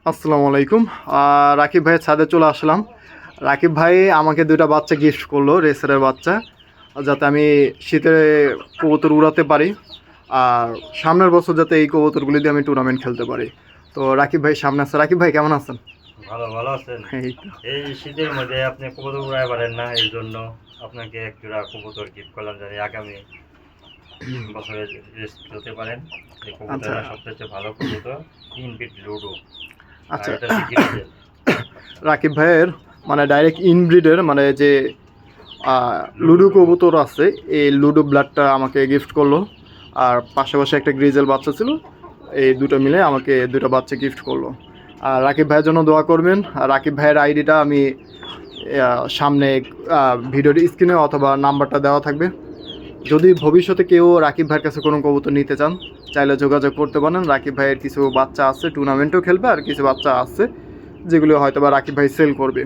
আসসালামু আলাইকুম। রাকিব ভাইয়ের ছাদে চলে আসলাম। রাকিব ভাই আমাকে দুইটা বাচ্চা গিফট করলো, রেসারের বাচ্চা, যাতে আমি শীতে কবুতর উড়াতে পারি আর সামনের বছর যাতে এই কবুতরগুলি দিয়ে আমি টুর্নামেন্ট খেলতে পারি। তো রাকিব ভাই সামনে আছে। রাকিব ভাই কেমন আছেন? ভালো আছেন। এই তো। এই শীতের মধ্যে আপনি কবুতর উড়াতে পারেন না, এই জন্য আপনাকে এক জোড়া কবুতর গিফট করলাম, জানি আগামী বছরে রেস্ট হতে পারেন। এই কবুতরটা সবচেয়ে ভালো কবুতর, ইনবিট লুডো। আর আচ্ছা, এটা সিকিউরিটি। রাকিব ভাইয়ের মানে ডাইরেক্ট ইনব্রিডের মানে যে লুডো কবুতর আছে, এই লুডো ব্লাডটা আমাকে গিফট করলো। আর পাশাপাশি একটা গ্রিজেল বাচ্চা ছিল, এই দুটো মিলে আমাকে দুটো বাচ্চা গিফট করলো। আর রাকিব ভাইয়ের জন্য দোয়া করবেন। আর রাকিব ভাইয়ের আইডিটা আমি সামনে ভিডিওর স্ক্রিনে অথবা নাম্বারটা দেওয়া থাকবে। যদি ভবিষ্যতে কেউ রাকিব ভাইয়ের কাছে কোনো কবুতর নিতে চান, চাইলে যোগাযোগ করতে পারেন। রাকিব ভাইয়ের কিছু বাচ্চা আছে, টুর্নামেন্টও খেলবে, আর কিছু বাচ্চা আছে যেগুলো হয়তো বা রাকিব ভাই সেল করবে।